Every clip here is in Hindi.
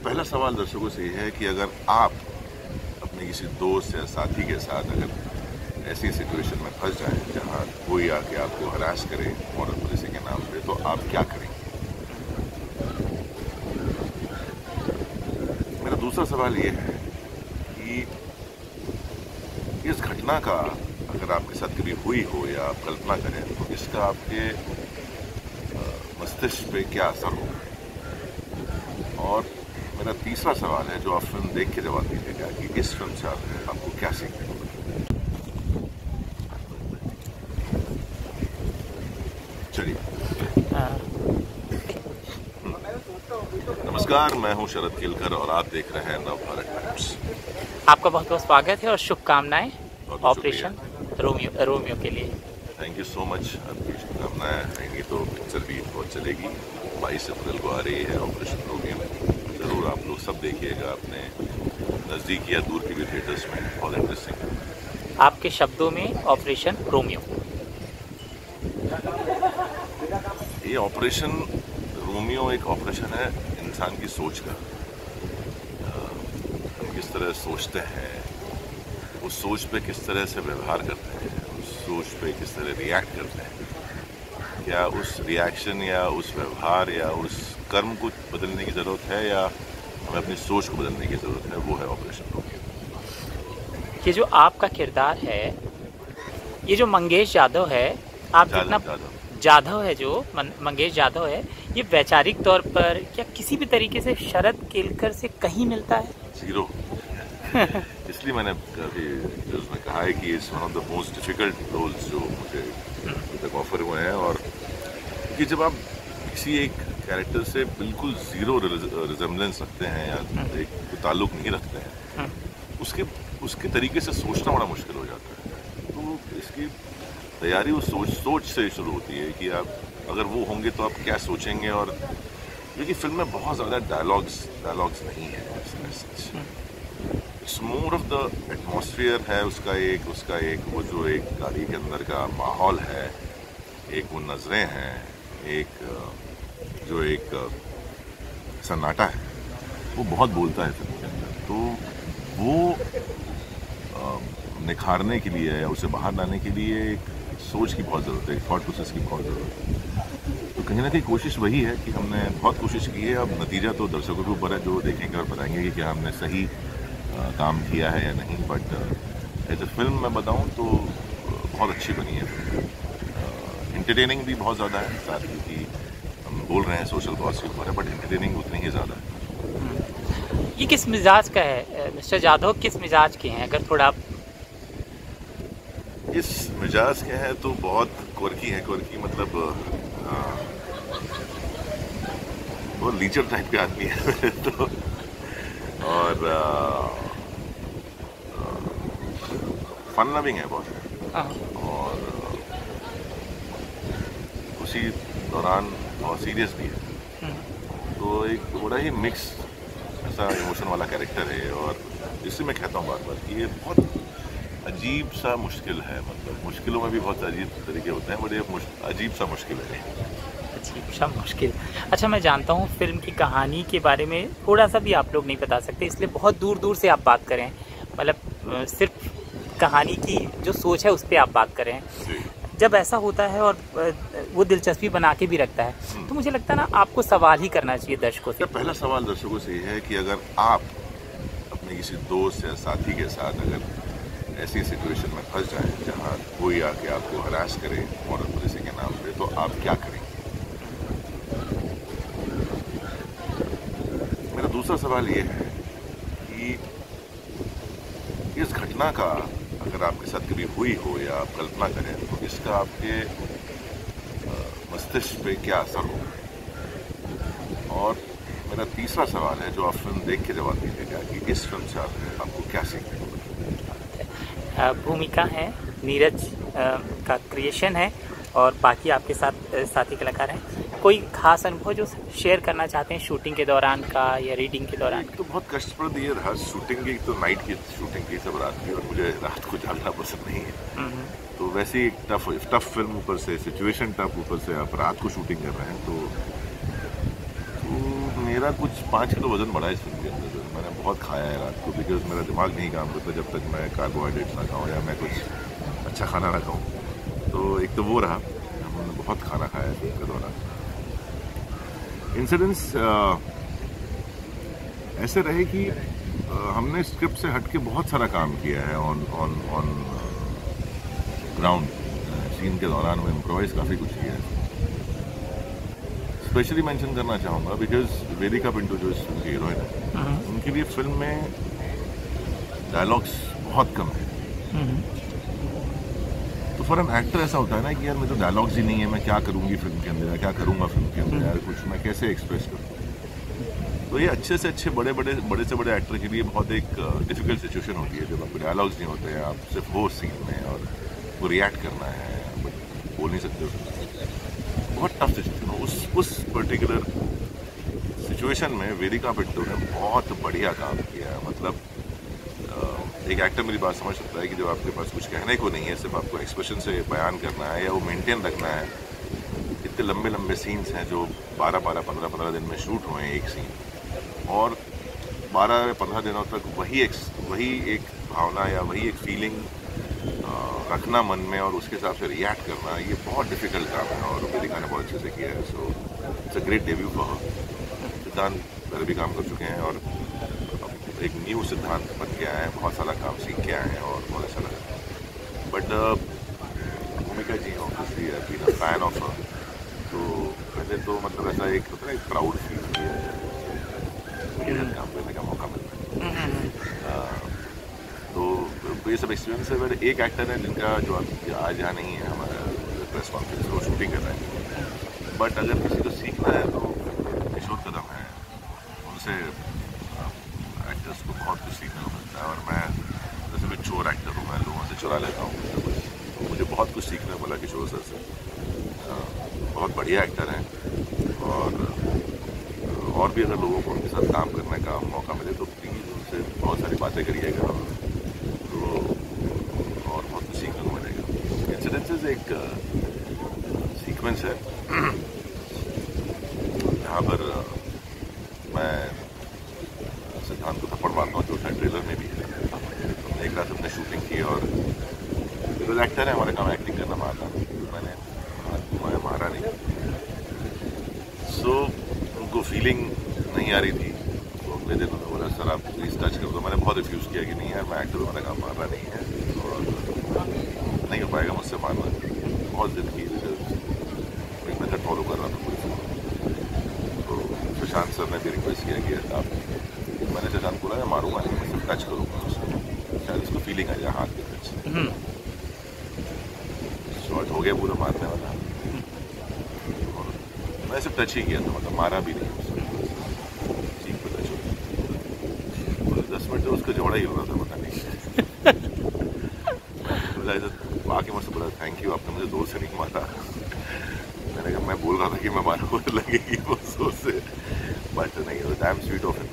पहला सवाल दर्शकों से ये है कि अगर आप अपने किसी दोस्त या साथी के साथ अगर ऐसी सिचुएशन में फंस जाएं जहां कोई आके आपको हरास करे मॉरल पुलिसिंग के नाम पे, तो आप क्या करेंगे? मेरा दूसरा सवाल ये है कि इस घटना का अगर आपके साथ कभी हुई हो या आप कल्पना करें तो इसका आपके मस्तिष्क पे क्या असर होगा? और मेरा तीसरा सवाल है जो आप फिल्म देख के जवाब दीजिएगा कि इस फिल्म से आपको क्या सीखने को मिला। चलिए। नमस्कार, मैं हूं शरद केलकर और आप देख रहे हैं नवभारत टाइम्स। आपका बहुत बहुत स्वागत है और शुभकामनाएं ऑपरेशन रोमियो के लिए। Thank you so much. आपकी शुभकामनाएं रहेंगी तो पिक्चर भी बहुत चलेगी। 22 अप्रैल को आ रही है ऑपरेशन रोमियो। ज़रूर आप लोग सब देखिएगा, अपने नज़दीक या दूर के भी थिएटर्स में। बहुत इंटरेस्टिंग। आपके शब्दों में ऑपरेशन रोमियो। ये ऑपरेशन रोमियो एक ऑपरेशन है इंसान की सोच का। हम किस तरह सोचते हैं, उस सोच पे किस तरह से व्यवहार करते हैं, उस सोच पे किस तरह रिएक्ट करते हैं। क्या उस रिएक्शन या उस व्यवहार या उस कर्म को बदलने की ज़रूरत है या हमें अपनी सोच को बदलने की ज़रूरत है? वो है ऑपरेशन रोमियो। ये जो आपका किरदार है, ये जो मंगेश यादव है, आप जितना जाधव है, जो मंगेश यादव है, ये वैचारिक तौर पर क्या किसी भी तरीके से शरद केलकर से कहीं मिलता है? जीरो। इसलिए मैंने काफ़ी उसमें कहा है कि it's one of the most difficult roles जो मुझे तक ऑफर हुए हैं। और कि जब आप किसी एक कैरेक्टर से बिल्कुल ज़ीरो रिजेम्बलेंस रखते हैं या एक ताल्लुक नहीं रखते हैं, उसके तरीके से सोचना बड़ा मुश्किल हो जाता है। तो इसकी तैयारी उस सोच से शुरू होती है कि आप अगर वो होंगे तो आप क्या सोचेंगे। और क्योंकि फिल्म में बहुत ज़्यादा डायलॉग्स नहीं है, it's more of the atmosphere है उसका एक वो जो एक गाड़ी के अंदर का माहौल है, एक वो नज़रें हैं, एक जो एक सन्नाटा है, वो बहुत बोलता है फिल्म के अंदर। तो वो निखारने के लिए या उसे बाहर लाने के लिए एक सोच की बहुत ज़रूरत है, एक थॉट प्रोसेस की बहुत ज़रूरत है। तो कहीं ना कहीं कोशिश वही है कि हमने बहुत कोशिश की है। अब नतीजा तो दर्शकों के ऊपर है, जो देखेंगे और बताएंगे कि क्या हमने सही काम किया है या नहीं। बट एज ए फिल्म मैं बताऊं तो बहुत अच्छी बनी है। इंटरटेनिंग भी बहुत ज़्यादा है, साथ ही कि हम बोल रहे हैं सोशल कॉज के ऊपर है, बट इंटरटेनिंग उतनी ही ज़्यादा है। ये किस मिजाज का है मिस्टर जाधव, किस मिजाज के हैं? अगर थोड़ा इस मिजाज के हैं तो बहुत क्वर्की है। क्वर्की मतलब वो लीचर टाइप के आदमी है। तो और फन लविंग है बहुत, और उसी दौरान बहुत सीरियस भी है। तो एक बड़ा ही मिक्स ऐसा इमोशन वाला कैरेक्टर है। और जिससे मैं कहता हूँ बार बार कि ये बहुत अजीब सा मुश्किल है। मतलब मुश्किलों में भी बहुत अजीब तरीके होते हैं, बट ये अजीब सा मुश्किल है। अजीब सा मुश्किल। अच्छा, मैं जानता हूँ फिल्म की कहानी के बारे में थोड़ा सा भी आप लोग नहीं बता सकते, इसलिए बहुत दूर दूर से आप बात करें। मतलब सिर्फ कहानी की जो सोच है उस पर आप बात करें। जब ऐसा होता है और वो दिलचस्पी बना के भी रखता है, तो मुझे लगता है ना, आपको सवाल ही करना चाहिए दर्शकों से। पहला सवाल दर्शकों से ये है कि अगर आप अपने किसी दोस्त या साथी के साथ अगर ऐसी सिचुएशन में फंस जाएं जहां कोई आके आपको हरास करे मॉरल पुलिसिंग के नाम पे, तो आप क्या करेंगे? मेरा दूसरा सवाल ये है कि इस घटना का अगर आपके साथ कभी हुई हो या आप कल्पना करें तो इसका आपके मस्तिष्क पे क्या असर होगा? और मेरा तीसरा सवाल है जो आप फिल्म देख के जवाब दीजिएगा कि इस फिल्म से आपको क्या सीखने को मिला। भूमिका है, नीरज का क्रिएशन है और बाकी आपके साथ साथी कलाकार हैं। कोई खास अनुभव जो शेयर करना चाहते हैं शूटिंग के दौरान का या रीडिंग के दौरान? तो बहुत कष्टप्रद ये रहा शूटिंग की, तो नाइट की शूटिंग की, सब रात की, और मुझे रात को जागना पसंद नहीं है। तो वैसे ही टफ फिल्म, ऊपर से सिचुएशन टफ, ऊपर से आप रात को शूटिंग कर रहे हैं, तो मेरा कुछ 5 किलो वजन बढ़ा है इस फिल्म के अंदर। मैंने बहुत खाया है रात को, बिकॉज मेरा दिमाग नहीं काम करता जब तक मैं कार्बोहाइड्रेट्स ना खाऊँ या मैं कुछ अच्छा खाना ना खाऊँ। तो एक तो वो रहा, हमने बहुत खाना खाया है फिल्म के दौरान। इंसिडेंट्स ऐसे रहे कि हमने स्क्रिप्ट से हट के बहुत सारा काम किया है ऑन ग्राउंड। सीन के दौरान में इम्प्रोवाइज काफ़ी कुछ किया है। स्पेशली मेंशन करना चाहूँगा बिकॉज वेदिका पिंटू जो इस फिल्म की हीरोइन है, उनकी भी फिल्म में डायलॉग्स बहुत कम है। तो फॉर एन एक्टर ऐसा होता है ना कि यार मेरे तो डायलॉग्स ही नहीं है, मैं क्या करूँगी फिल्म के अंदर, क्या करूँगा फिल्म के अंदर, यार कुछ मैं कैसे एक्सप्रेस करूँ। तो ये अच्छे से अच्छे बड़े से बड़े एक्टर के लिए बहुत एक डिफिकल्ट सिचुएशन होती है जब आपको डायलॉग्स नहीं होते हैं, आप सिर्फ वो सीन में और वो रिएक्ट करना है, बट बोल नहीं सकते हो। बहुत टफ सिचुएशन हो। उस पर्टिकुलर सिचुएशन में वेदिका पिंटू ने बहुत बढ़िया काम किया है। मतलब एक एक्टर मेरी बात समझ सकता है कि जब आपके पास कुछ कहने को नहीं है, सिर्फ आपको एक्सप्रेशन से बयान करना है या वो मेंटेन रखना है। इतने लंबे सीन्स हैं जो 12-15 दिन में शूट हुए हैं एक सीन, और 12 या 15 दिनों तक वही एक भावना या वही एक फीलिंग रखना मन में और उसके हिसाब से रिएक्ट करना, ये बहुत डिफिकल्ट काम है और वेदिका ने बहुत अच्छे से किया है। So it's a great debut for her. सिद्धांत पहले भी काम कर चुके हैं और एक न्यू सिद्धांत बन के आए हैं, बहुत सारा काम सीख के आए हैं और बहुत अच्छा लगा। But Bhumika ji obviously I been a fan of her. तो पहले तो मतलब ऐसा एक होता है, एक प्राउड फील किया है, काम करने का मौका मिलता है। तो ये सब एक्सपीरियंस है। मेरे एक एक्टर है जिनका जो आज यहाँ नहीं है हमारा प्रेस कॉन्फ्रेंस, वो शूटिंग कर रहे हैं, बट अगर किसी को सीखना है तो किशोर कदम है, उनसे एक्टर्स को बहुत कुछ सीखने को मिलता है। और मैं जैसे भी चोर एक्टर हूँ, मैं लोगों से चुरा लेता हूँ, तो मुझे बहुत कुछ सीखने को मिला किशोर सर से। बहुत बढ़िया एक्टर हैं और भी अगर लोगों को उनके साथ काम करने का मौका मिले तो प्लीज़ उनसे बहुत सारी बातें करिएगा, तो और बहुत कुछ सीखने को मिलेगा। इंसिडेंसेस एक सीक्वेंस है जहाँ पर मैं सिद्धांत को थप्पड़ मारता हूँ, जो शायद ट्रेलर में भी है। हमने एक रात अपने शूटिंग की और बिकॉज एक्टर है, हमारा काम एक्टिंग करना मारना, मैंने मारा नहीं। सो उनको फीलिंग नहीं आ रही थी, तो अगले दिन उन्होंने बोला सर आप प्लीज़ टच कर दो। मैंने बहुत रिफ्यूज़ किया कि नहीं यार मैं एक्टर हूँ, मेरा काम मारना नहीं है और नहीं हो पाएगा मुझसे मारना। बहुत जिद की, एक मेथड फॉलो कर रहा था पूरी फिल्म। तो प्रशांत सर ने भी रिक्वेस्ट किया कि आप, मैंने शशांक बोला मैं मारूंगा नहीं, मैं सिर्फ टच करूँगा उसको, शायद उसको फीलिंग आ जाए हाथ के टच। शॉर्ट हो गया पूरा मारने वाला, और मैं सिर्फ टच ही किया था, मतलब मारा भी नहीं उसको, चीख पे टच हो गया। 10 मिनट तो उसका जोड़ा ही हो रहा था, पता नहीं आके मुझसे बोला थैंक यू, आपने मुझे जोर से नहीं मारा। मैंने कहा मैं बोल रहा था कि मैं मारूंगा, लगेगी वो जोर से, बट नहीं, डैम स्वीट ऑफ हिम,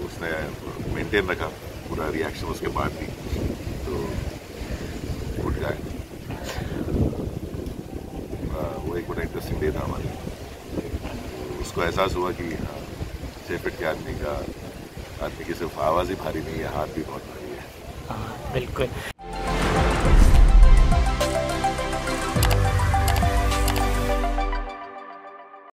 उसने मेंटेन रखा पूरा रिएक्शन उसके बाद भी, तो गुड गाय। वो एक बड़ा इंटरेस्टिंग डे था हमारे। उसको एहसास हुआ कि 6 फीट के आदमी की सिर्फ आवाज़ ही भारी नहीं है, हाथ भी बहुत भारी है। हाँ बिल्कुल।